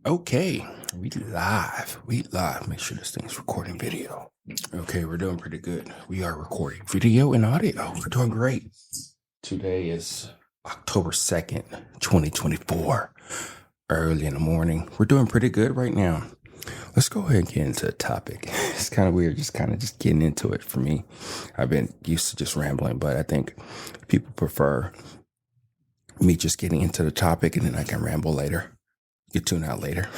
Okay, we live. We live. Make sure this thing's recording video. Okay, we're doing pretty good. We are recording video and audio. We're doing great. Today is October 2nd, 2024. Early in the morning. We're doing pretty good right now. Let's go ahead and get into the topic. It's kind of weird just getting into it for me. I've been used to just rambling, but I think people prefer me just getting into the topic and then I can ramble later. You tune out later.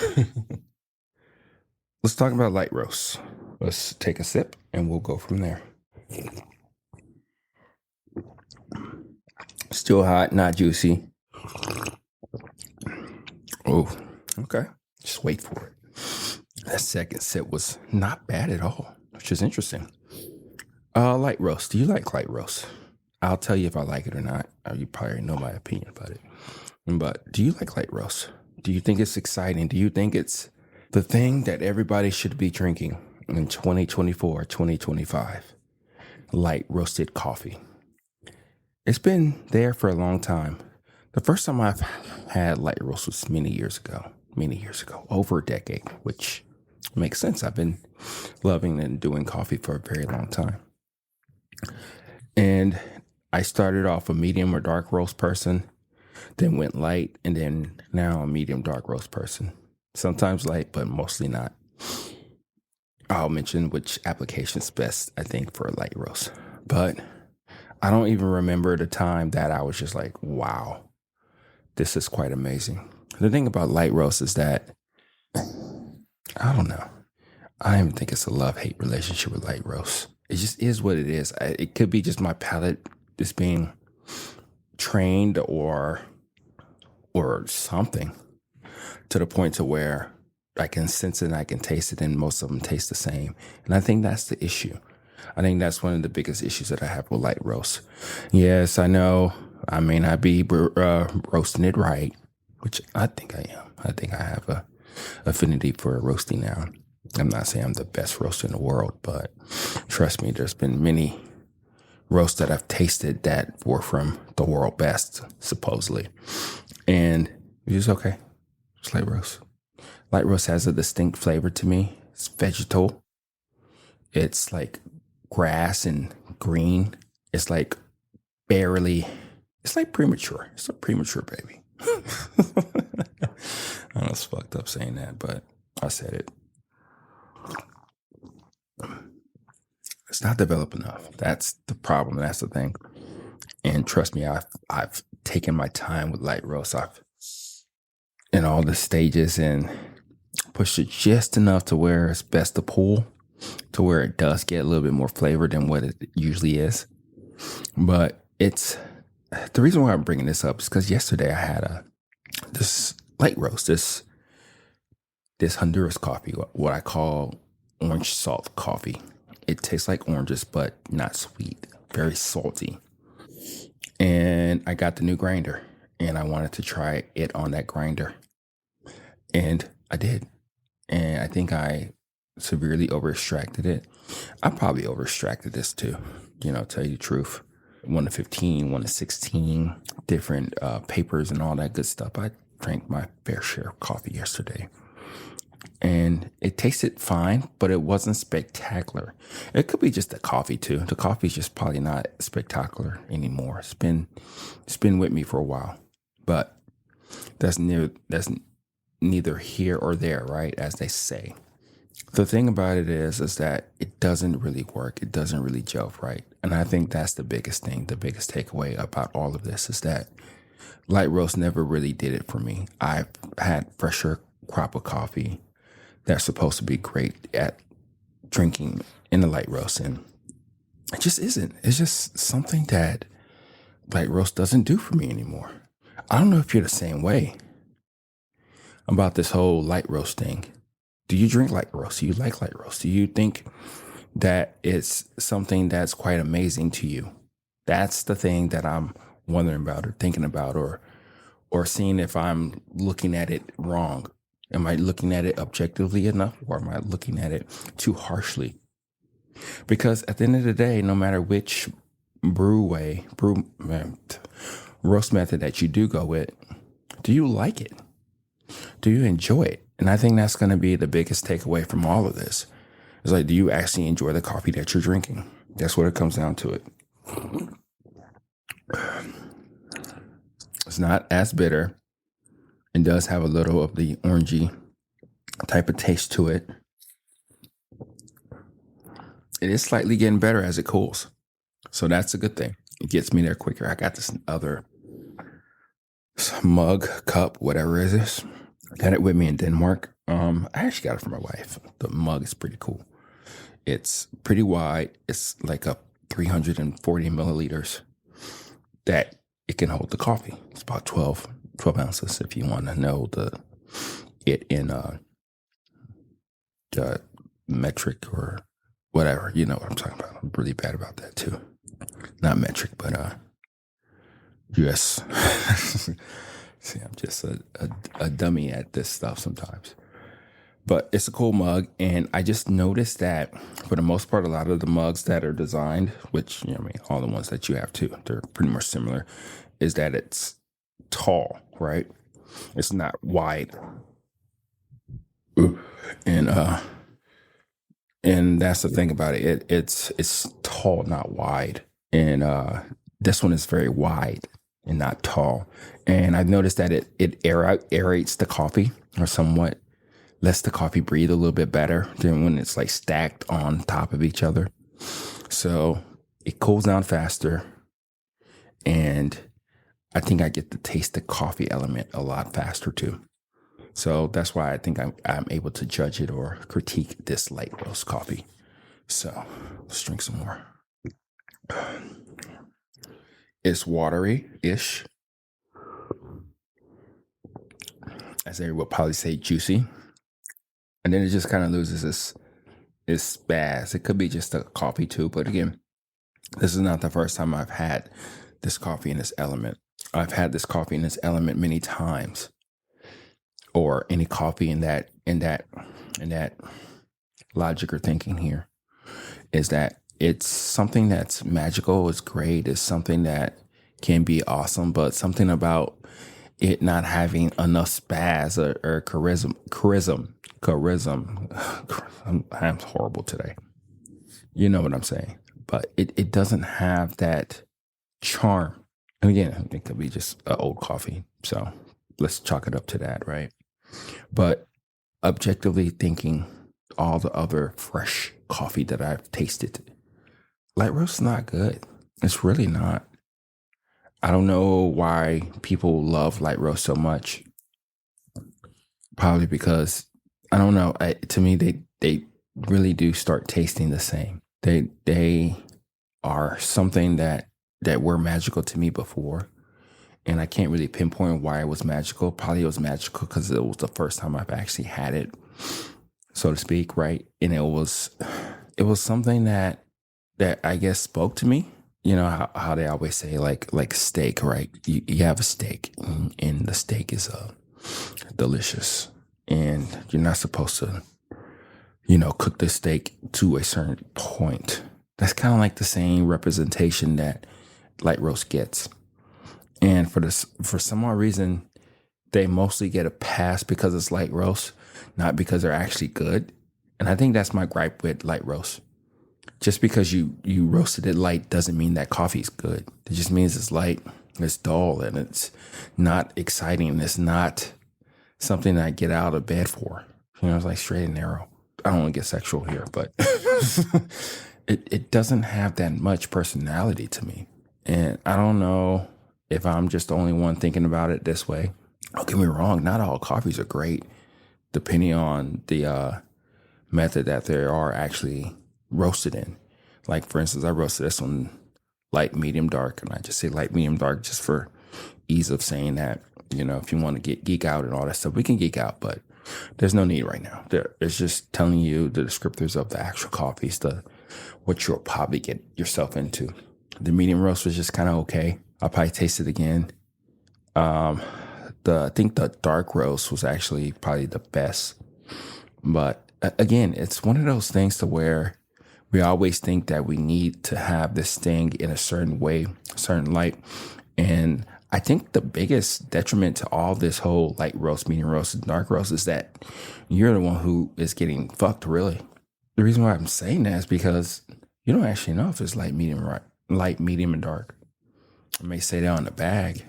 Let's talk about light roast. Let's take a sip and we'll go from there. Still hot, not juicy. Oh, okay. Just wait for it. That second sip was not bad at all, which is interesting. Light roast. Do you like light roast? I'll tell you if I like it or not. You probably know my opinion about it. But do you like light roast? Do you think it's exciting? Do you think it's the thing that everybody should be drinking in 2024, 2025? Light roasted coffee. It's been there for a long time. The first time I've had light roast was many years ago, over a decade, which makes sense. I've been loving and doing coffee for a very long time. And I started off a medium or dark roast person, then went light, and then now a medium dark roast person. Sometimes light, but mostly not. I'll mention which application's best, I think, for a light roast. But I don't even remember the time that I was just like, wow, this is quite amazing. The thing about light roast is that, I don't know. I don't even think it's a love-hate relationship with light roast. It just is what it is. It could be just my palate just being trained or something to the point to where I can sense it and I can taste it, and most of them taste the same. And I think that's the issue. I think that's one of the biggest issues that I have with light roast. Yes, I know I may not be roasting it right, which I think I am. I think I have a affinity for roasting now. I'm not saying I'm the best roaster in the world, but trust me, there's been many roasts that I've tasted that were from the world best, supposedly. And it's just okay. It's light roast. Light roast has a distinct flavor to me. It's vegetal. It's like grass and green. It's like it's like premature. It's a premature baby. I know it's fucked up saying that, but I said it. It's not developed enough. That's the problem. That's the thing. And trust me, I've taken my time with light roast. I've in all the stages and pushed it just enough to where it's best to pull, to where it does get a little bit more flavor than what it usually is. But it's the reason why I'm bringing this up is because yesterday I had this light roast, this Honduras coffee, what I call orange salt coffee. It tastes like oranges, but not sweet, very salty. And I got the new grinder and I wanted to try it on that grinder. And I did. And I think I severely over extracted it. I probably over extracted this too, tell you the truth. 1 to 15, 1 to 16, different papers and all that good stuff. I drank my fair share of coffee yesterday. And it tasted fine, but it wasn't spectacular. It could be just the coffee too. The coffee's just probably not spectacular anymore. It's been with me for a while, but that's neither here or there, right? As they say. The thing about it is that it doesn't really work. It doesn't really gel right. And I think that's the biggest thing. The biggest takeaway about all of this is that light roast never really did it for me. I've had fresher crop of coffee that's supposed to be great at drinking in the light roast, and it just isn't. It's just something that light roast doesn't do for me anymore. I don't know if you're the same way about this whole light roast thing. Do you drink light roast? Do you like light roast? Do you think that it's something that's quite amazing to you? That's the thing that I'm wondering about or thinking about or seeing if I'm looking at it wrong. Am I looking at it objectively enough, or am I looking at it too harshly? Because at the end of the day, no matter which roast method that you do go with, do you like it? Do you enjoy it? And I think that's going to be the biggest takeaway from all of this. It's like, do you actually enjoy the coffee that you're drinking? That's what it comes down to it. It's not as bitter. It does have a little of the orangey type of taste to it. It is slightly getting better as it cools. So that's a good thing. It gets me there quicker. I got this other mug, cup, whatever it is. I got it with me in Denmark. I actually got it for my wife. The mug is pretty cool. It's pretty wide. It's like a 340 milliliters that it can hold the coffee. It's about 12 ounces if you want to know it in the metric or whatever. You know what I'm talking about. I'm really bad about that too. Not metric, but US. See, I'm just a dummy at this stuff sometimes. But it's a cool mug, and I just noticed that for the most part, a lot of the mugs that are designed, which, you know, I mean, all the ones that you have too, they're pretty much similar, is that it's tall, right? It's not wide. And that's the thing about it. It's tall, not wide. And this one is very wide and not tall. And I've noticed that it aerates the coffee, or somewhat lets the coffee breathe a little bit better than when it's like stacked on top of each other. So it cools down faster, and I think I get to taste the coffee element a lot faster too. So that's why I think I'm able to judge it or critique this light roast coffee. So let's drink some more. It's watery-ish. As they would probably say, juicy. And then it just kind of loses its spaz. It could be just a coffee too. But again, this is not the first time I've had this coffee in this element. I've had this coffee in this element many times. Or any coffee in that logic or thinking here is that it's something that's magical, it's great, it's something that can be awesome, but something about it not having enough spaz or charisma. I'm horrible today. You know what I'm saying? But it doesn't have that charm. And again, it could be just an old coffee. So let's chalk it up to that, right? But objectively thinking, all the other fresh coffee that I've tasted, light roast is not good. It's really not. I don't know why people love light roast so much. Probably because, I don't know. To me, they really do start tasting the same. They are something that were magical to me before. And I can't really pinpoint why it was magical. Probably it was magical because it was the first time I've actually had it, so to speak, right? And it was something that I guess spoke to me. You know how they always say like steak, right? You have a steak, and the steak is delicious, and you're not supposed to, cook the steak to a certain point. That's kind of like the same representation that light roast gets. And for some odd reason, they mostly get a pass because it's light roast, not because they're actually good. And I think that's my gripe with light roast. Just because you roasted it light doesn't mean that coffee's good. It just means it's light, it's dull, and it's not exciting. It's not something that I get out of bed for. It's like straight and narrow. I don't want to get sexual here, but it doesn't have that much personality to me. And I don't know if I'm just the only one thinking about it this way. Don't get me wrong, not all coffees are great, depending on the method that they are actually roasted in. Like, for instance, I roasted this one light, medium, dark, and I just say light, medium, dark just for ease of saying that. If you want to get geek out and all that stuff, we can geek out, but there's no need right now. It's just telling you the descriptors of the actual coffees, what you'll probably get yourself into. The medium roast was just kind of okay. I'll probably taste it again. I think the dark roast was actually probably the best. But again, it's one of those things to where we always think that we need to have this thing in a certain way, certain light. And I think the biggest detriment to all this whole light roast, medium roast, and dark roast is that you're the one who is getting fucked, really. The reason why I'm saying that is because you don't actually know if it's light, medium, and dark. It may say that on the bag.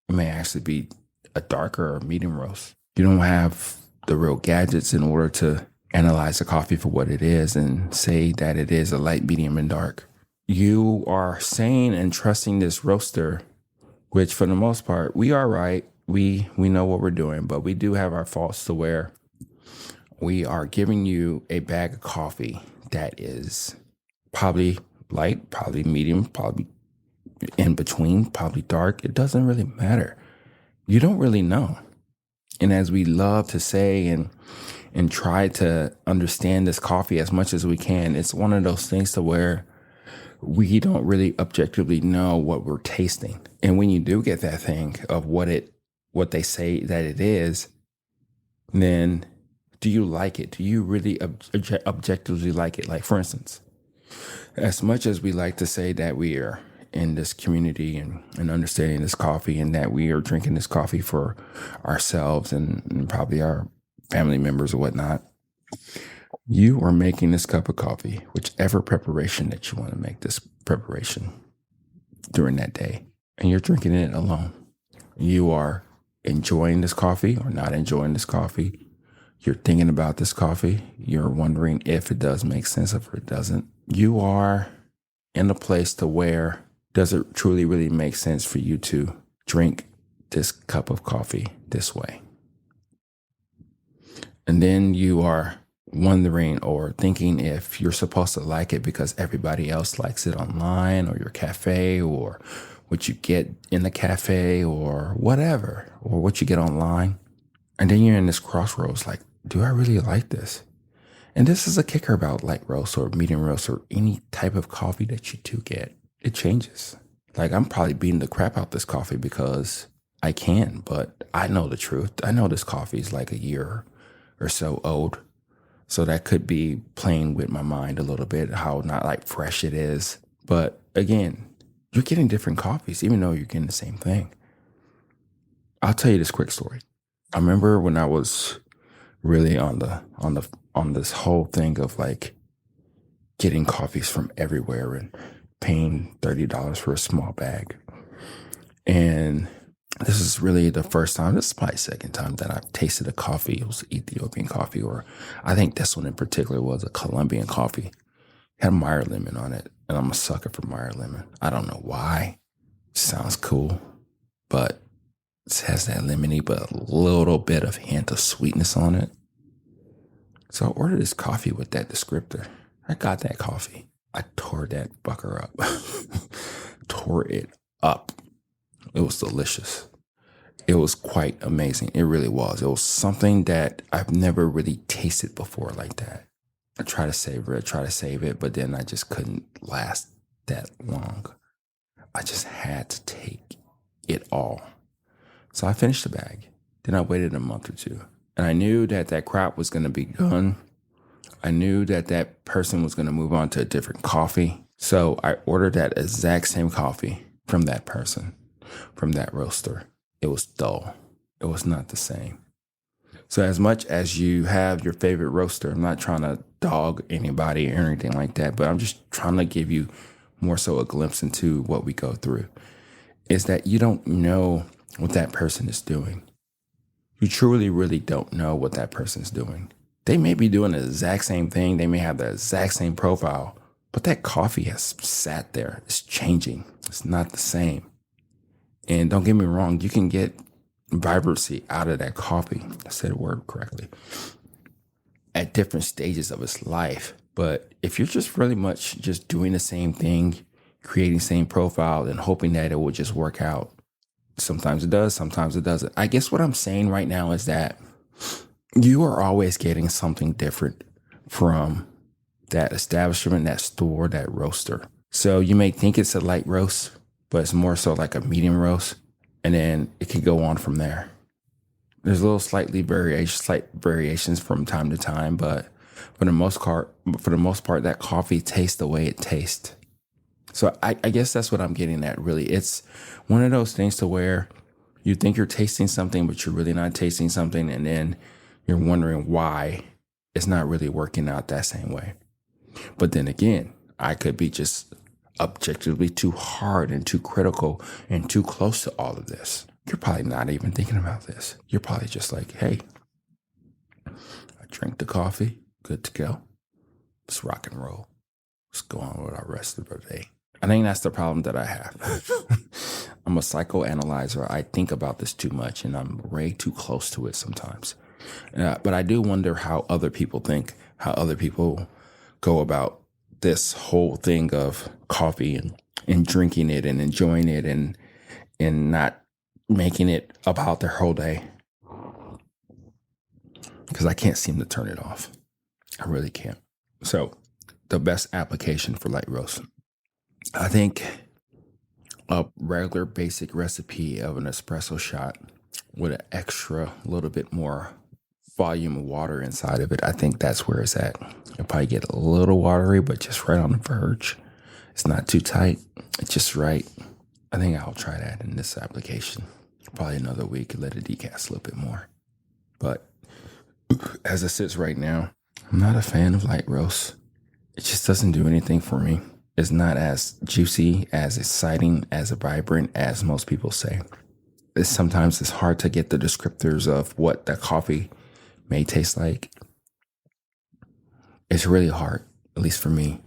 It may actually be a darker or medium roast. You don't have the real gadgets in order to analyze the coffee for what it is and say that it is a light, medium, and dark. You are saying and trusting this roaster, which for the most part, we are right. We know what we're doing, but we do have our faults to where we are giving you a bag of coffee that is probably light, probably medium, probably in between, probably dark. It doesn't really matter. You don't really know. And as we love to say and try to understand this coffee as much as we can, it's one of those things to where we don't really objectively know what we're tasting. And when you do get that thing of what they say that it is, then do you like it? Do you really objectively like it? Like, for instance, as much as we like to say that we are in this community and understanding this coffee and that we are drinking this coffee for ourselves and probably our family members or whatnot, you are making this cup of coffee, whichever preparation that you want to make this preparation during that day, and you're drinking it alone. You are enjoying this coffee or not enjoying this coffee. You're thinking about this coffee. You're wondering if it does make sense, if it doesn't. You are in a place to where does it truly really make sense for you to drink this cup of coffee this way? And then you are wondering or thinking if you're supposed to like it because everybody else likes it online or your cafe or what you get in the cafe or whatever, or what you get online. And then you're in this crossroads like, do I really like this? And this is a kicker about light roast or medium roast or any type of coffee that you do get. It changes. Like, I'm probably beating the crap out this coffee because I can, but I know the truth. I know this coffee is like a year or so old. So that could be playing with my mind a little bit, how not like fresh it is. But again, you're getting different coffees, even though you're getting the same thing. I'll tell you this quick story. I remember when I was really on this whole thing of like getting coffees from everywhere and paying $30 for a small bag. And this is really the first time, this is probably the second time that I've tasted a coffee. It was Ethiopian coffee, or I think this one in particular was a Colombian coffee. It had Meyer lemon on it, and I'm a sucker for Meyer lemon. I don't know why. It sounds cool, but it has that lemony, but a little bit of hint of sweetness on it. So I ordered this coffee with that descriptor. I got that coffee. I tore that fucker up. Tore it up. It was delicious. It was quite amazing. It really was. It was something that I've never really tasted before like that. I try to save it, but then I just couldn't last that long. I just had to take it all. So I finished the bag. Then I waited a month or two. And I knew that crop was going to be gone. I knew that person was going to move on to a different coffee. So I ordered that exact same coffee from that person, from that roaster. It was dull. It was not the same. So as much as you have your favorite roaster, I'm not trying to dog anybody or anything like that, but I'm just trying to give you more so a glimpse into what we go through, is that you don't know what that person is doing. You truly, really don't know what that person's doing. They may be doing the exact same thing. They may have the exact same profile, but that coffee has sat there. It's changing. It's not the same. And don't get me wrong, you can get vibrancy out of that coffee. I said the word correctly. At different stages of its life. But if you're just really much just doing the same thing, creating the same profile and hoping that it will just work out, sometimes it does, sometimes it doesn't. I guess what I'm saying right now is that you are always getting something different from that establishment, that store, that roaster. So you may think it's a light roast, but it's more so like a medium roast. And then it can go on from there. There's a little slight variations from time to time, but for the most part, that coffee tastes the way it tastes. So I guess that's what I'm getting at, really. It's one of those things to where you think you're tasting something, but you're really not tasting something. And then you're wondering why it's not really working out that same way. But then again, I could be just objectively too hard and too critical and too close to all of this. You're probably not even thinking about this. You're probably just like, hey, I drank the coffee, good to go. Let's rock and roll. Let's go on with our rest of the day. I think that's the problem that I have. I'm a psychoanalyzer. I think about this too much and I'm way too close to it sometimes. But I do wonder how other people think, how other people go about this whole thing of coffee and drinking it and enjoying it and not making it about their whole day. Because I can't seem to turn it off. I really can't. So the best application for light roast, I think a regular basic recipe of an espresso shot with an extra little bit more volume of water inside of it. I think that's where it's at. You'll probably get a little watery, but just right on the verge. It's not too tight. It's just right. I think I'll try that in this application. Probably another week, let it decast a little bit more. But as it sits right now, I'm not a fan of light roast. It just doesn't do anything for me. It's not as juicy, as exciting, as vibrant as most people say. Sometimes it's hard to get the descriptors of what the coffee may taste like. It's really hard, at least for me.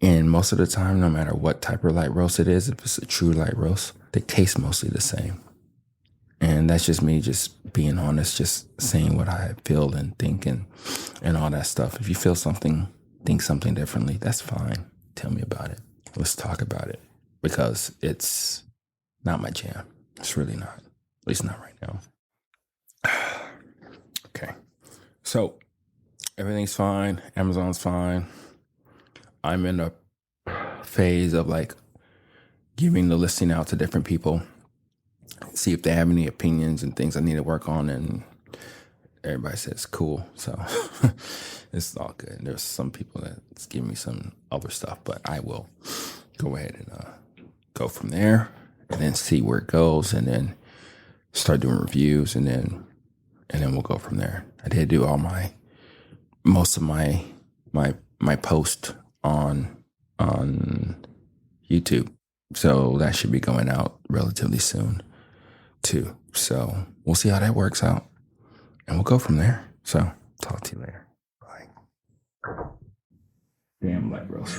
And most of the time, no matter what type of light roast it is, if it's a true light roast, they taste mostly the same. And that's just me just being honest, just saying what I feel and think and all that stuff. If you feel something, think something differently, that's fine. Tell me about it. Let's talk about it. Because it's not my jam. It's really not. At least not right now. Okay. So everything's fine. Amazon's fine. I'm in a phase of like giving the listing out to different people, see if they have any opinions and things I need to work on. And everybody says cool. So it's all good. There's some people that's giving me some other stuff, but I will go ahead and go from there and then see where it goes and then start doing reviews and then we'll go from there. I did do most of my post on YouTube. So that should be going out relatively soon too. So we'll see how that works out and we'll go from there. So talk to you later. Bye. Damn light roast.